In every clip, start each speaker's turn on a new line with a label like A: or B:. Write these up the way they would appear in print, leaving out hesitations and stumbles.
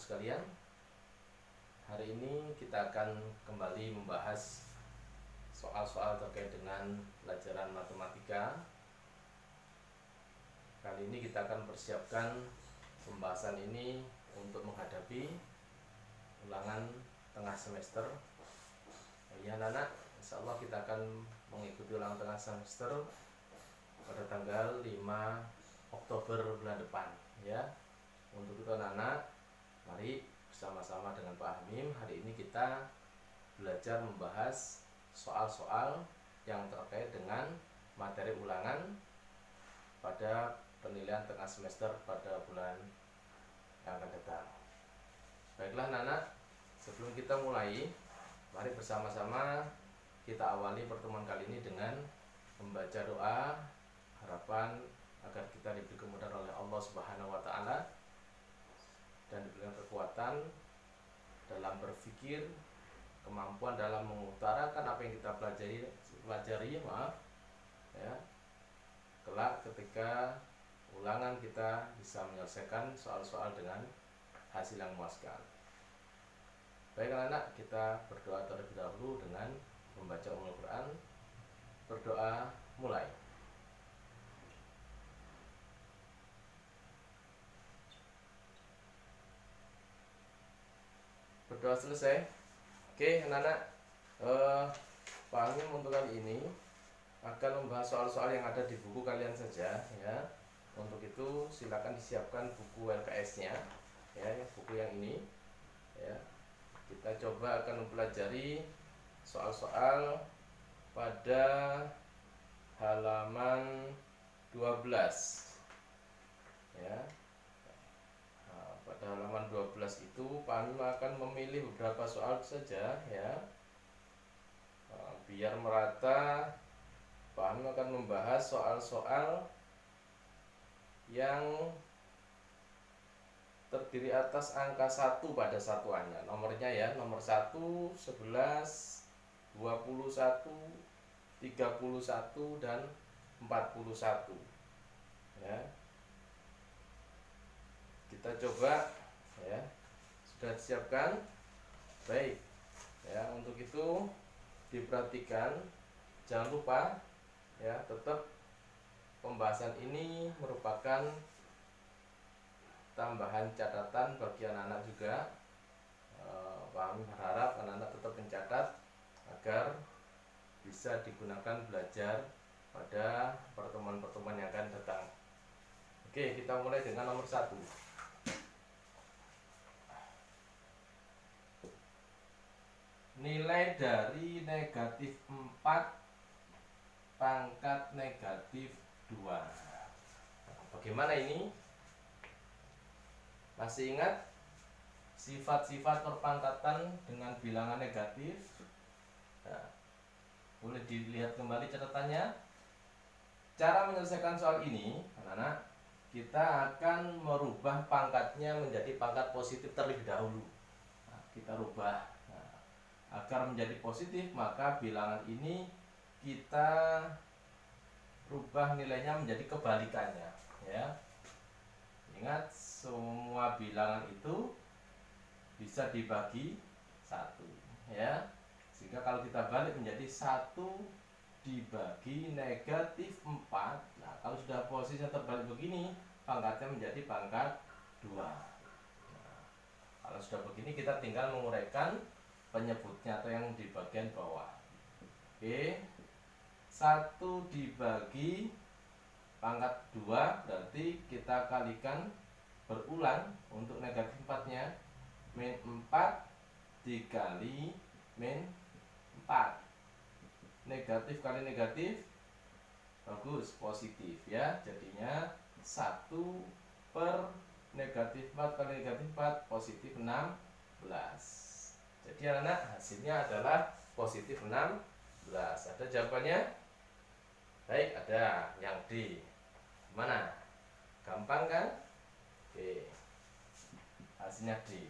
A: sekalian, hari ini kita akan kembali membahas soal-soal terkait dengan pelajaran matematika. Kali ini kita akan persiapkan pembahasan ini untuk menghadapi ulangan tengah semester. Ya anak-anak, insya Allah kita akan mengikuti ulangan tengah semester pada tanggal 5 Oktober bulan depan ya. Untuk itu anak-anak, mari bersama-sama dengan Pak Hamim hari ini kita belajar membahas soal-soal yang terkait dengan materi ulangan pada penilaian tengah semester pada bulan yang akan datang. Baiklah anak-anak, sebelum kita mulai, mari bersama-sama kita awali pertemuan kali ini dengan membaca doa harapan agar kita diberi kemudahan oleh Allah Subhanahu wa taala dan diberikan kekuatan dalam berpikir, kemampuan dalam mengutarakan apa yang kita pelajari ya. Kelak ketika ulangan kita bisa menyelesaikan soal-soal dengan hasil yang memuaskan. Baik anak-anak, kita berdoa terlebih dahulu dengan membaca Ummul Quran. Berdoa mulai. Berdoa selesai. Oke anak-anak, Pak Hamim untuk kali ini akan membahas soal-soal yang ada di buku kalian saja ya. Untuk itu silakan disiapkan buku LKS-nya ya, buku yang ini ya. Kita coba akan mempelajari soal-soal pada halaman 12 ya. Pada halaman 12 itu Pak Hamim akan memilih beberapa soal saja ya. Biar merata, Pak Hamim akan membahas soal-soal yang terdiri atas angka 1 pada satuannya. Nomornya ya, nomor 1, 11, 21, 31 dan 41 ya. Kita coba ya. Sudah disiapkan? Baik. Ya, untuk itu diperhatikan, jangan lupa ya, tetap pembahasan ini merupakan tambahan catatan bagi anak-anak juga. Pak Hamim berharap anak-anak tetap mencatat agar bisa digunakan belajar pada pertemuan-pertemuan yang akan datang. Oke, kita mulai dengan nomor 1. Nilai dari negatif 4 pangkat negatif 2. Bagaimana ini? Masih ingat sifat-sifat perpangkatan dengan bilangan negatif? Nah, boleh dilihat kembali catatannya. Cara menyelesaikan soal ini, anak-anak, kita akan merubah pangkatnya menjadi pangkat positif terlebih dahulu. Nah, kita rubah. Agar menjadi positif, maka bilangan ini kita rubah nilainya menjadi kebalikannya ya. Ingat, semua bilangan itu bisa dibagi 1 ya. Sehingga kalau kita balik menjadi 1 dibagi negatif 4. Nah, kalau sudah posisinya terbalik begini, pangkatnya menjadi pangkat 2. Nah, kalau sudah begini kita tinggal menguraikan penyebutnya atau yang di bagian bawah. Oke, 1 dibagi pangkat 2 berarti kita kalikan berulang untuk negatif 4-nya. Min 4 dikali min 4. Negatif kali negatif, bagus, positif ya. Jadinya 1 per negatif 4 kali negatif 4, positif 16. Jadi anak, hasilnya adalah positif 16. Ada jawabannya? Baik, ada. Yang D. Mana? Gampang kan? Oke. Hasilnya D.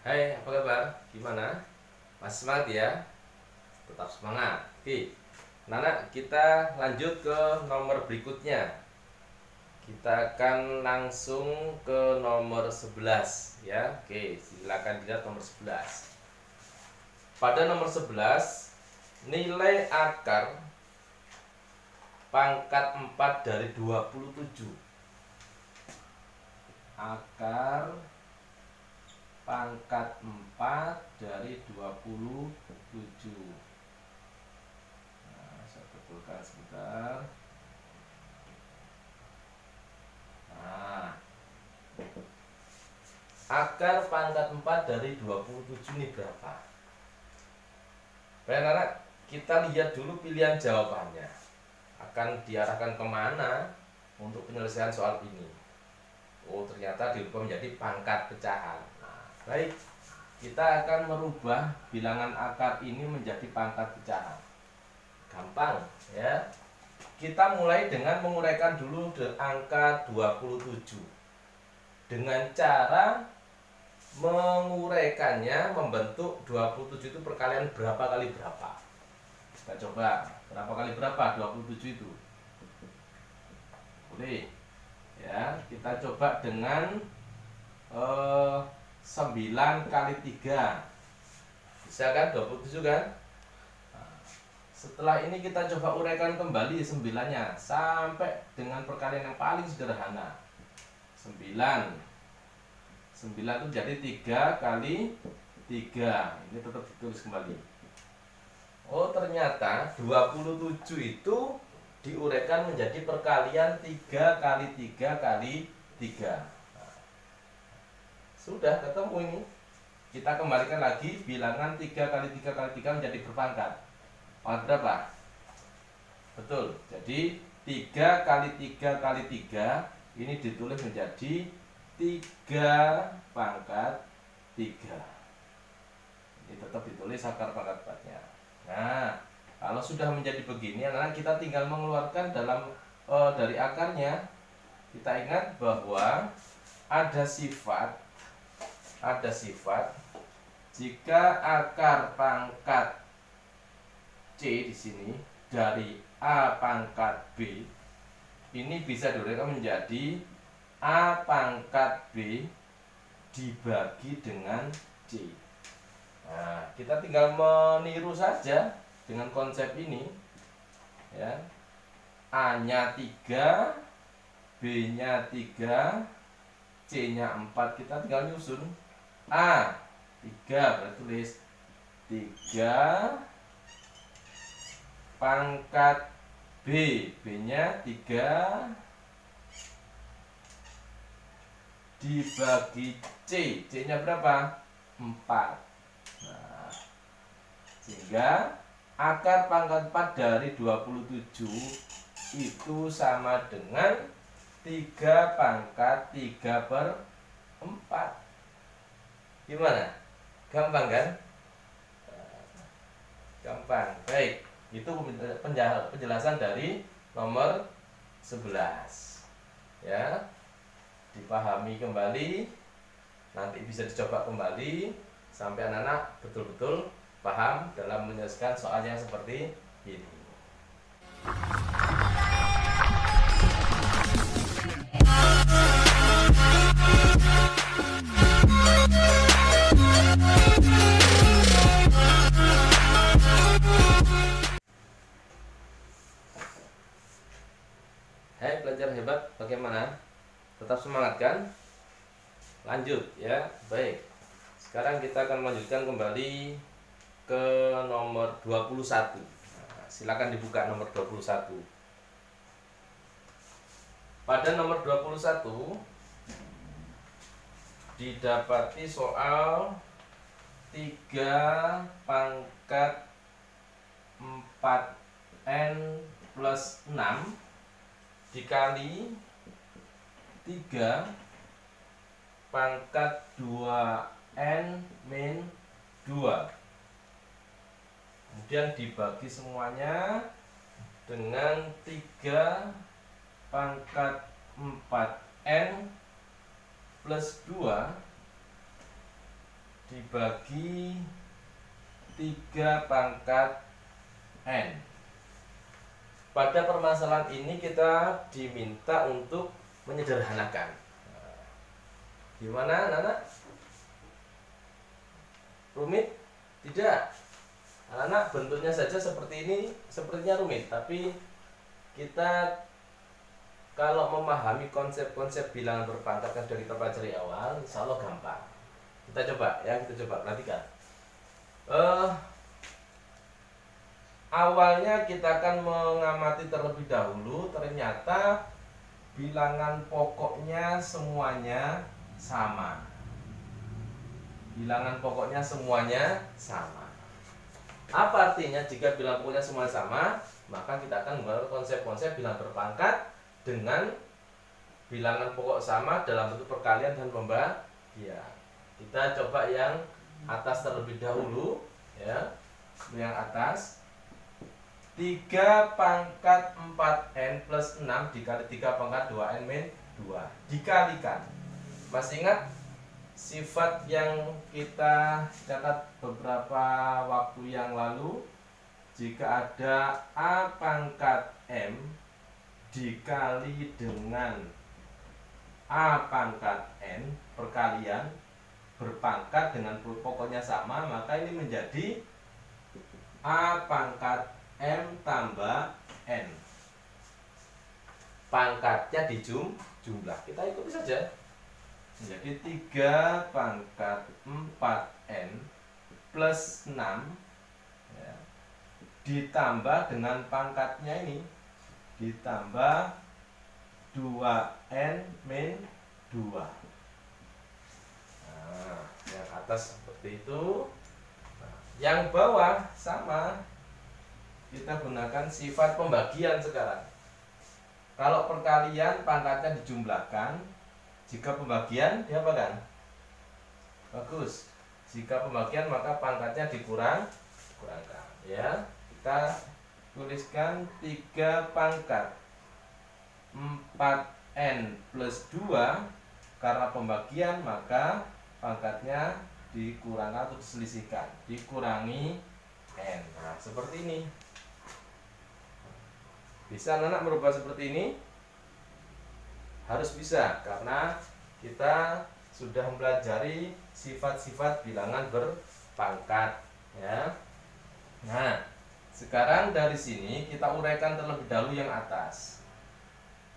A: Hai, apa semangat ya, tetap semangat. Oke, anak-anak, kita lanjut ke nomor berikutnya. Kita akan langsung ke nomor 11 ya. Oke, silakan dilihat nomor 11. Pada nomor 11, nilai akar pangkat 4 dari 27. Akar pangkat 4 dari 27. Nah, saya betulkan sebentar. Nah, akar pangkat 4 dari 27 ini berapa? Baik anak, kita lihat dulu pilihan jawabannya. Akan diarahkan kemana untuk penyelesaian soal ini. Oh, ternyata dirubah menjadi pangkat pecahan. Nah, baik, kita akan merubah bilangan akar ini menjadi pangkat pecahan. Gampang ya. Kita mulai dengan menguraikan dulu angka 27 dengan cara menguraikannya membentuk 27 itu perkalian berapa kali berapa. Kita coba berapa kali berapa 27 itu. Boleh ya, kita coba dengan 9 kali 3. Bisa kan 27 kan? Setelah ini kita coba uraikan kembali 9-nya sampai dengan perkalian yang paling sederhana. 9 itu jadi 3 kali 3. Ini tetap ditulis kembali. Oh, ternyata 27 itu diuraikan menjadi perkalian 3 kali 3 kali 3. Sudah ketemu ini. Kita kembalikan lagi bilangan 3 kali 3 kali 3 menjadi berpangkat. Pangkat berapa? Betul. Jadi 3 kali 3 kali 3 ini ditulis menjadi 3 pangkat 3. Ini tetap ditulis akar pangkat 4-nya. Nah, kalau sudah menjadi begini, anak-anak, kita tinggal mengeluarkan dari akarnya. Kita ingat bahwa ada sifat jika akar pangkat C di sini dari A pangkat B ini bisa diuraikan menjadi A pangkat B dibagi dengan C. Nah, kita tinggal meniru saja dengan konsep ini ya. A-nya 3, B-nya 3, C-nya 4. Kita tinggal nyusun. A 3 berarti tulis 3 pangkat B, B-nya 3 dibagi C, C-nya berapa? 4. Nah, sehingga akar pangkat 4 dari 27 itu sama dengan 3 pangkat 3/4. Gimana? Gampang kan? Gampang. Baik. Itu penjelasan dari nomor 11 ya. Dipahami kembali, nanti bisa dicoba kembali sampai anak-anak betul-betul paham dalam menyelesaikan soalnya seperti ini. Hai pelajar hebat, bagaimana? Tetap semangat kan? Lanjut ya. Baik. Sekarang kita akan melanjutkan kembali ke nomor 21. Nah, silakan dibuka nomor 21. Pada nomor 21 didapati soal 3 pangkat 4n plus 6 dikali 3 pangkat 2n min 2. Kemudian dibagi semuanya dengan 3 pangkat 4n plus 2 dibagi 3 pangkat N. Pada permasalahan ini kita diminta untuk menyederhanakan. Gimana anak-anak? Rumit? Tidak. Anak-anak, bentuknya saja seperti ini sepertinya rumit, tapi kita kalau memahami konsep-konsep bilangan berpangkat yang sudah kita pelajari awal, insya Allah gampang. Kita coba ya, kita coba perhatikan. Awalnya kita akan mengamati terlebih dahulu, ternyata bilangan pokoknya semuanya sama. Bilangan pokoknya semuanya sama. Apa artinya jika bilangan pokoknya semuanya sama? Maka kita akan menggunakan konsep-konsep bilangan berpangkat dengan bilangan pokok sama dalam bentuk perkalian dan pembagian. Kita coba yang atas terlebih dahulu ya. Yang atas 3 pangkat 4N plus 6 dikali 3 pangkat 2N min 2 dikalikan. Masih ingat sifat yang kita catat beberapa waktu yang lalu? Jika ada A pangkat M dikali dengan A pangkat N, perkalian berpangkat dengan pokoknya sama, maka ini menjadi A pangkat M tambah N. Pangkatnya dijumlah. Kita ikuti saja. Jadi 3 pangkat 4N plus 6 ya, ditambah dengan pangkatnya ini, ditambah 2N min 2. Nah, yang atas seperti itu. Nah, yang bawah sama. Kita gunakan sifat pembagian sekarang. Kalau perkalian pangkatnya dijumlahkan, jika pembagian diapakan? Bagus. Jika pembagian maka pangkatnya dikurangkan. Ya, kita tuliskan 3 pangkat 4N plus 2. Karena pembagian maka pangkatnya dikurangkan atau diselisihkan, dikurangi N. Nah, seperti ini. Bisa anak-anak merubah seperti ini? Harus bisa, karena kita sudah mempelajari sifat-sifat bilangan berpangkat ya. Nah, sekarang dari sini kita uraikan terlebih dahulu yang atas.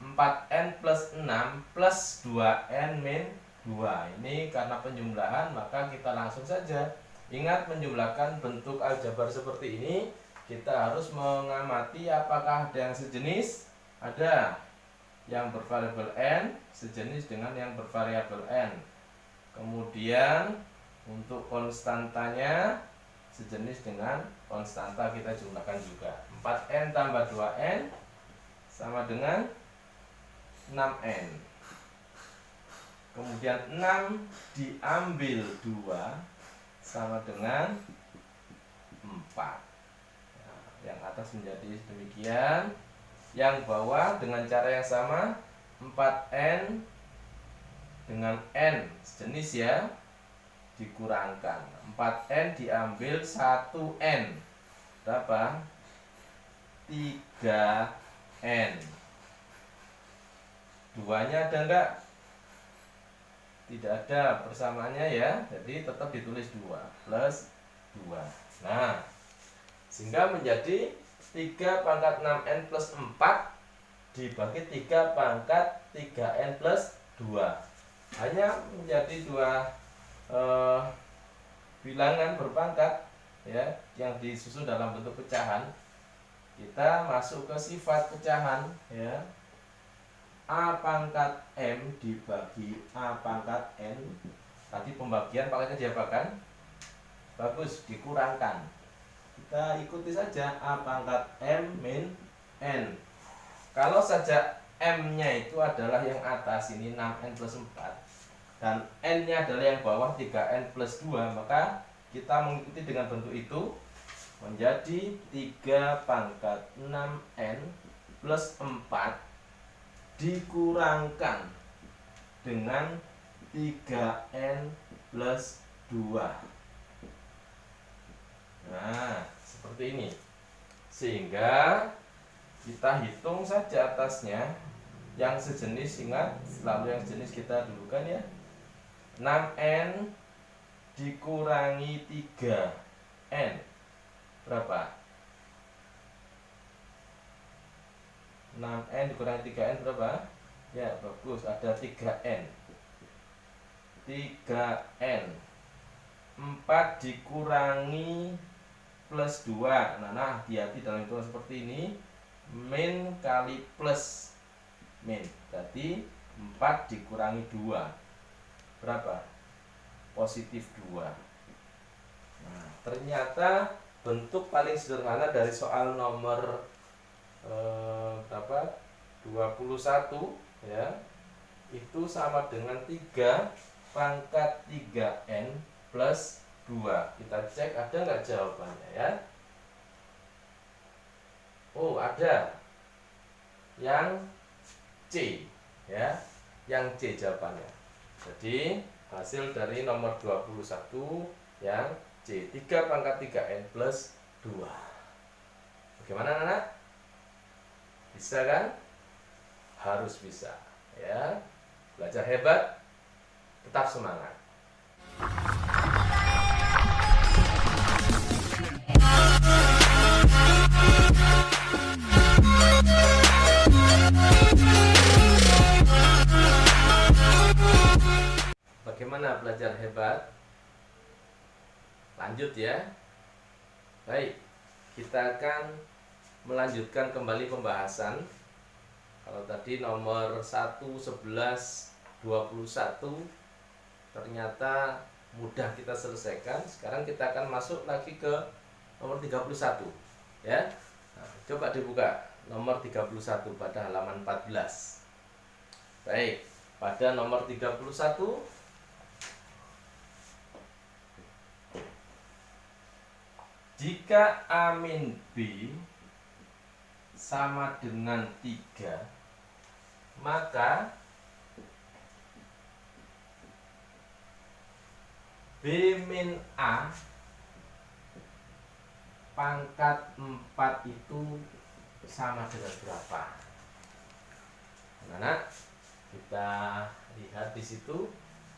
A: 4N plus 6 plus 2N min 2. Ini karena penjumlahan maka kita langsung saja. Ingat, menjumlahkan bentuk aljabar seperti ini kita harus mengamati apakah ada yang sejenis. Ada yang bervariabel N sejenis dengan yang bervariabel N. Kemudian untuk konstantanya sejenis dengan konstanta, kita jumlahkan juga. 4N tambah 2N sama dengan 6N. Kemudian 6 diambil 2 sama dengan 4. Nah, yang atas menjadi demikian. Yang bawah dengan cara yang sama, 4N dengan N sejenis ya, dikurangkan. 4N diambil 1N. Berapa? 3N. 2-nya ada enggak? Tidak ada persamaannya ya. Jadi tetap ditulis 2 plus 2. Nah, sehingga menjadi 3 pangkat 6N plus 4 dibagi 3 pangkat 3N plus 2. Hanya menjadi 2 bilangan berpangkat ya, yang disusun dalam bentuk pecahan. Kita masuk ke sifat pecahan ya. A pangkat M dibagi A pangkat N. Tadi pembagian pangkatnya diapakan? Bagus, dikurangkan. Kita ikuti saja A pangkat M min N. Kalau saja M-nya itu adalah yang atas ini 6N plus 4 dan N-nya adalah yang bawah 3N plus 2, maka kita mengikuti dengan bentuk itu menjadi 3 pangkat 6N plus 4 dikurangkan dengan 3N plus 2. Nah, seperti ini. Sehingga kita hitung saja atasnya. Yang sejenis, ingat, selalu yang sejenis kita dulukan ya. 6N dikurangi 3N berapa? 6N dikurangi 3N berapa? Ya, bagus, ada 3N. 3N 4 dikurangi plus 2. Nah, hati-hati dalam hitungan seperti ini. Min kali plus min, berarti 4 dikurangi 2 berapa? Positif 2. Nah, ternyata bentuk paling sederhana dari soal nomor berapa? 21 ya, itu sama dengan 3 pangkat 3N plus 2. Kita cek ada nggak jawabannya ya. Oh, ada. Yang C ya, yang C jawabannya. Jadi hasil dari nomor 21 yang C, 3 pangkat 3N plus 2. Bagaimana anak? Bisa kan? Harus bisa ya. Belajar hebat, tetap semangat. Bagaimana belajar hebat? Lanjut ya. Baik, kita akan melanjutkan kembali pembahasan. Kalau tadi nomor 1, 11, 21 ternyata mudah kita selesaikan. Sekarang kita akan masuk lagi ke nomor 31 ya. Nah, coba dibuka nomor 31 pada halaman 14. Baik, pada nomor 31 jika A min B sama dengan 3, maka B min A pangkat 4 itu sama dengan berapa? Nah, kita lihat di situ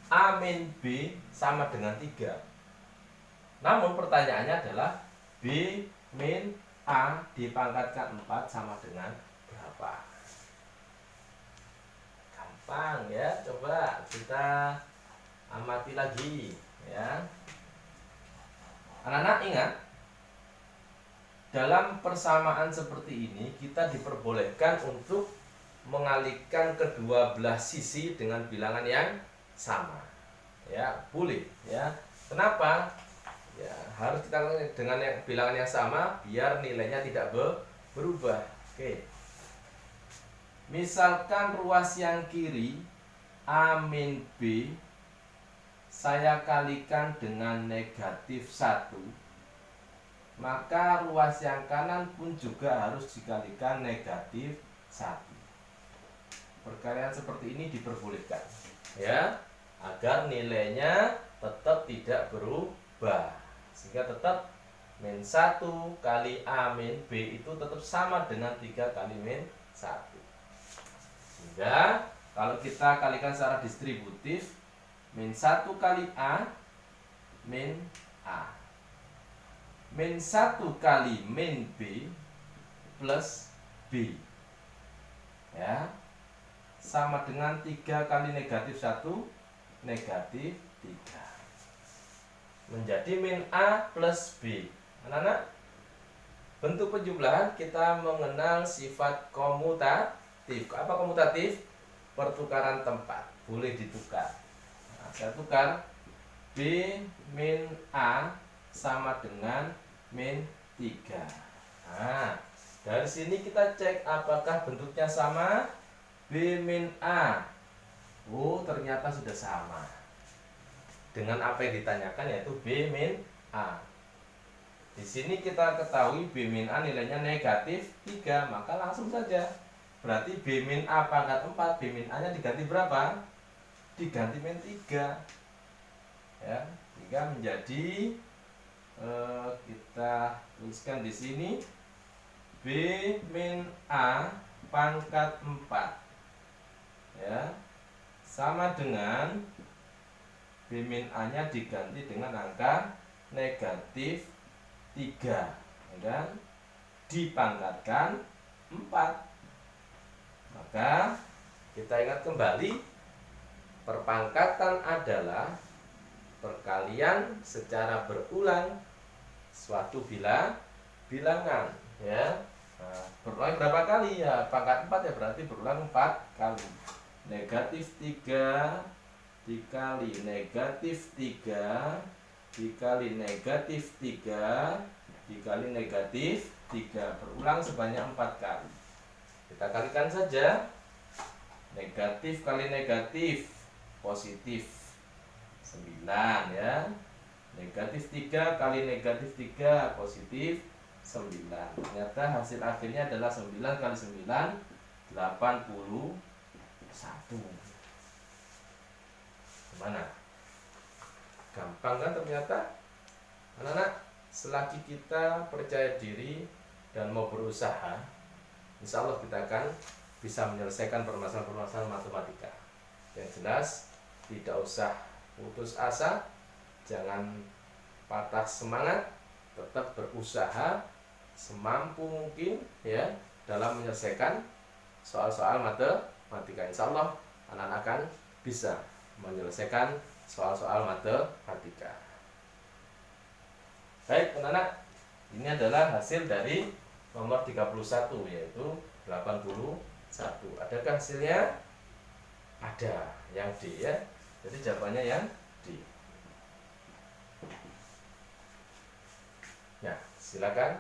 A: A min B sama dengan 3. Namun pertanyaannya adalah B min A dipangkatkan 4 sama dengan berapa? Gampang ya, coba kita amati lagi ya. Anak-anak ingat, dalam persamaan seperti ini kita diperbolehkan untuk mengalihkan kedua belah sisi dengan bilangan yang sama. Ya, boleh ya. Kenapa? Ya, harus kita dengan bilangan yang sama biar nilainya tidak berubah. Oke. Misalkan ruas yang kiri A min B saya kalikan dengan negatif 1, maka ruas yang kanan pun juga harus dikalikan negatif 1. Perkalian seperti ini diperbolehkan ya, agar nilainya tetap tidak berubah. Sehingga tetap min 1 kali A min B itu tetap sama dengan 3 kali min 1. Sehingga kalau kita kalikan secara distributif, min 1 kali A min A, min 1 kali min B plus B ya, sama dengan 3 kali negatif 1 negatif 3, menjadi min A plus B. Anak-anak, bentuk penjumlahan kita mengenal sifat komutatif. Apa komutatif? Pertukaran tempat, boleh ditukar. Nah, saya tukar B min A sama dengan min 3. Nah, dari sini kita cek apakah bentuknya sama. B min A, oh ternyata sudah sama dengan apa yang ditanyakan, yaitu B min A. Di sini kita ketahui B min A nilainya negatif 3, maka langsung saja. Berarti B min A pangkat 4, B min A nya diganti berapa? Diganti min 3 ya, 3 menjadi kita tuliskan di sini B min A pangkat 4 ya, sama dengan B min A nya diganti dengan angka negatif 3 ya kan? Dipangkatkan 4. Maka kita ingat kembali, perpangkatan adalah perkalian secara berulang suatu bilangan ya. Nah, berulang berapa kali ya? Pangkat 4 ya, berarti berulang 4 kali. Negatif 3 dikali negatif 3 dikali negatif 3 dikali negatif 3, berulang sebanyak 4 kali. Kita kalikan saja. Negatif kali negatif positif 9 ya. Negatif 3 kali negatif 3 positif 9. Ternyata hasil akhirnya adalah 9 kali 9 81. Gimana? Gampang kan ternyata? Anak-anak, selagi kita percaya diri dan mau berusaha, insya Allah kita akan bisa menyelesaikan permasalahan-permasalahan matematika. Yang jelas, tidak usah putus asa, jangan patah semangat, tetap berusaha semampu mungkin ya dalam menyelesaikan soal-soal matematika. Insya Allah anak-anak akan bisa menyelesaikan soal-soal matematika. Baik anak-anak, ini adalah hasil dari nomor 31 yaitu 81. Adakah hasilnya? Ada, yang D ya. Jadi jawabannya yang D. Ya, silakan.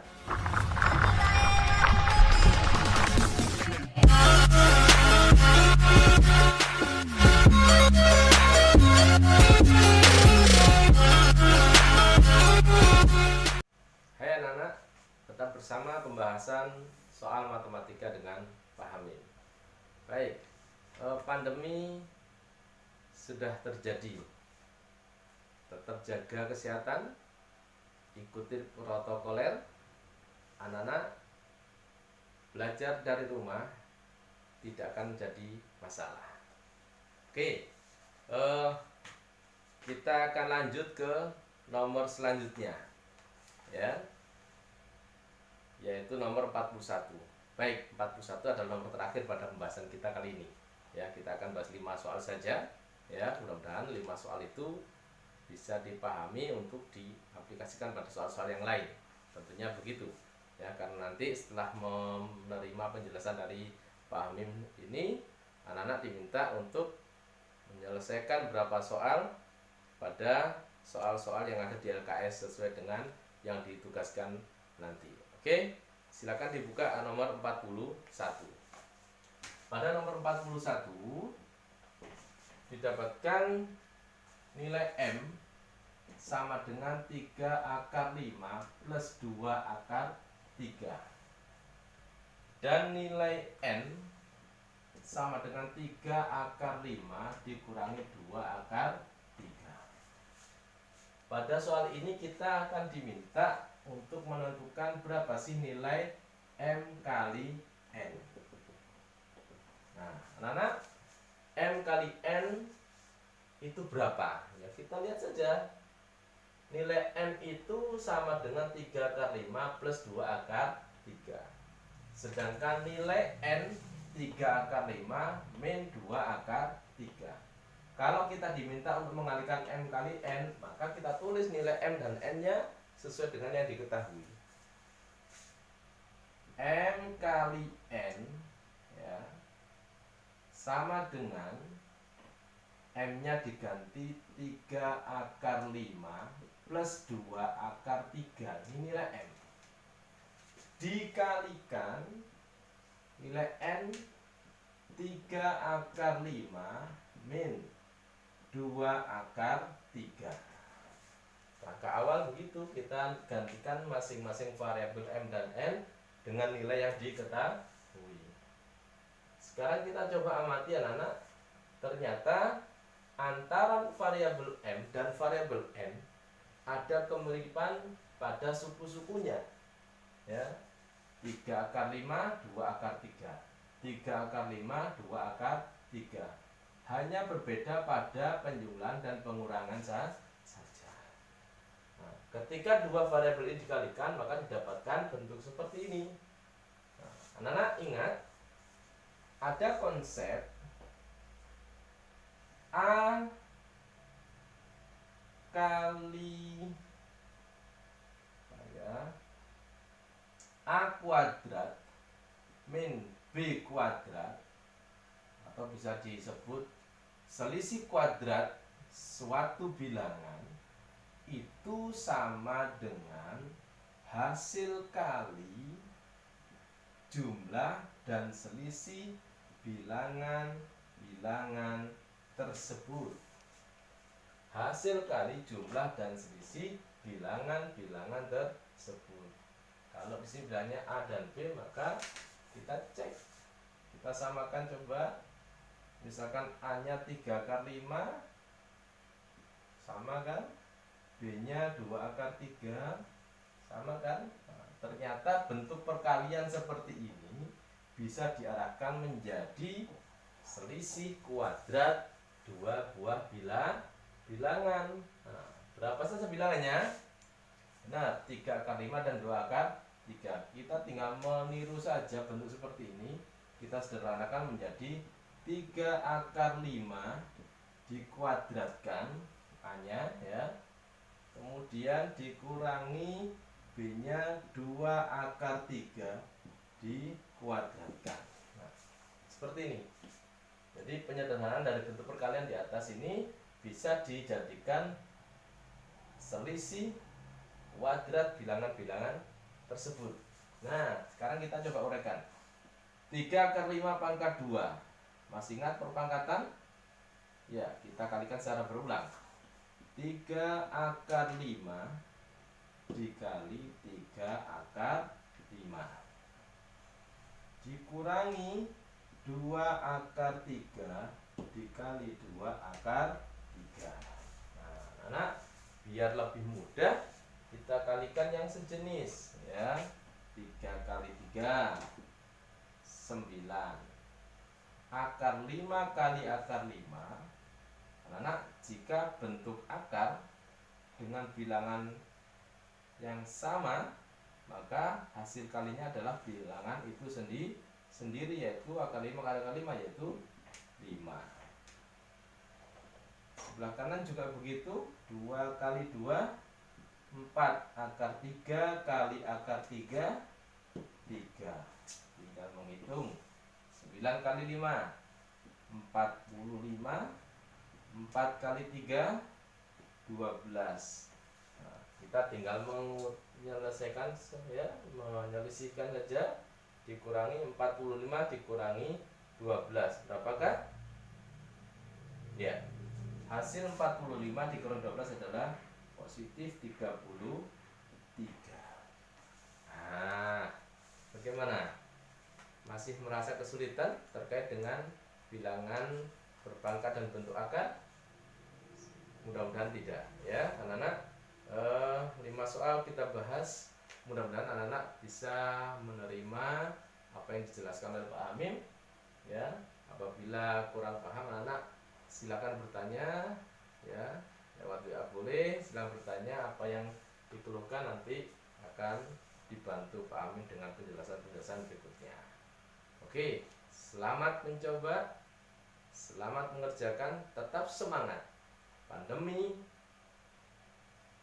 A: Hai anak-anak, tetap bersama pembahasan soal matematika dengan Pak Hamid. Baik, pandemi sudah terjadi. Tetap jaga kesehatan, ikuti protokoler. Anak-anak belajar dari rumah tidak akan jadi masalah. Oke, kita akan lanjut ke nomor selanjutnya ya, yaitu nomor 41. Baik, 41 adalah nomor terakhir pada pembahasan kita kali ini ya. Kita akan bahas 5 soal saja ya. Mudah-mudahan 5 soal itu bisa dipahami untuk diaplikasikan pada soal-soal yang lain. Tentunya begitu ya, karena nanti setelah menerima penjelasan dari Pak Hamim ini, anak-anak diminta untuk menyelesaikan beberapa soal pada soal-soal yang ada di LKS sesuai dengan yang ditugaskan nanti. Oke, silakan dibuka nomor 41. Pada nomor 41 didapatkan nilai M sama dengan 3 akar 5 plus 2 akar 3. Dan nilai N sama dengan 3 akar 5 dikurangi 2 akar 3. Pada soal ini kita akan diminta untuk menentukan berapa sih nilai M kali N. Nah, anak-anak, M kali N itu berapa? Ya, kita lihat saja. Nilai M itu sama dengan 3 akar 5 plus 2 akar 3. Sedangkan nilai N 3 akar 5 min 2 akar 3. Kalau kita diminta untuk mengalikan M kali N, maka kita tulis nilai M dan N-nya sesuai dengan yang diketahui. M kali N ya, sama dengan M-nya diganti 3 akar 5 plus 2 akar 3. Ini nilai M. Dikalikan nilai N 3 akar 5 min 2 akar 3. Langkah awal begitu, kita gantikan masing-masing variabel M dan N dengan nilai yang diketahui. Sekarang kita coba amati anak-anak. Ternyata antara variabel M dan variabel N ada kemiripan pada suku-sukunya, ya. 3 akar 5, 2 akar 3. 3 akar 5, 2 akar 3. Hanya berbeda pada penjumlahan dan pengurangan saja. Nah, ketika dua variabel ini dikalikan, maka didapatkan bentuk seperti ini. Nah, anak-anak ingat, ada konsep A kali A kuadrat min B kuadrat, atau bisa disebut selisih kuadrat suatu bilangan itu sama dengan hasil kali jumlah dan selisih bilangan-bilangan tersebut. Hasil kali jumlah dan selisih bilangan-bilangan tersebut. Kalau di sini bilangnya A dan B, maka kita cek, kita samakan coba. Misalkan A-nya 3 akar 5, sama kan? B-nya 2 akar 3, sama kan? Nah, ternyata bentuk perkalian seperti ini bisa diarahkan menjadi selisih kuadrat dua buah bilangan. Nah, berapa saja bilangannya? Nah, 3 akar 5 dan 2 akar 3. Kita tinggal meniru saja bentuk seperti ini. Kita sederhanakan menjadi 3 akar 5 dikuadratkan A-nya, ya. Kemudian dikurangi B-nya 2 akar 3 dikuadratkan. Nah, seperti ini. Jadi penyederhanaan dari bentuk perkalian di atas ini bisa dijadikan selisih kuadrat bilangan-bilangan tersebut. Nah, sekarang kita coba uraikan. 3 akar 5 pangkat 2. Masih ingat perpangkatan? Ya, kita kalikan secara berulang. 3 akar 5 dikali 3 akar 5 dikurangi 2 akar 3 dikali 2 akar 3. Nah, anak, biar lebih mudah kita kalikan yang sejenis, ya. 3 kali 3 9. Akar 5 kali akar 5. Anak, jika bentuk akar dengan bilangan yang sama, maka hasil kalinya adalah bilangan itu sendiri, yaitu akar 5 kali akar 5, yaitu 5. Sebelah kanan juga begitu. 2 kali 2 4 akar 3 kali akar 3 3. Tinggal menghitung. 9 kali 5 45. 4 kali 3 12. Nah, kita tinggal menyelesaikan, ya, menyelisihkan saja. Dikurangi 45 dikurangi 12. Berapakah? Ya. Hasil 45 dikurangi 12 adalah positif 33. Nah, bagaimana? Masih merasa kesulitan terkait dengan bilangan berpangkat dan bentuk akar? Mudah-mudahan tidak, ya, anak-anak. 5 soal kita bahas. Mudah-mudahan anak-anak bisa menerima apa yang dijelaskan oleh Pak Amim, ya. Apabila kurang paham, anak-anak silakan bertanya, ya, lewat WA boleh. Silakan bertanya apa yang dikeluhkan, nanti akan dibantu Pak Amin dengan penjelasan-penjelasan berikutnya. Oke, selamat mencoba, selamat mengerjakan, tetap semangat. Pandemi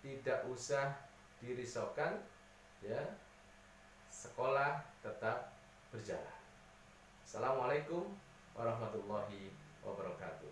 A: tidak usah dirisaukan, ya. Sekolah tetap berjalan. Assalamualaikum warahmatullahi wabarakatuh.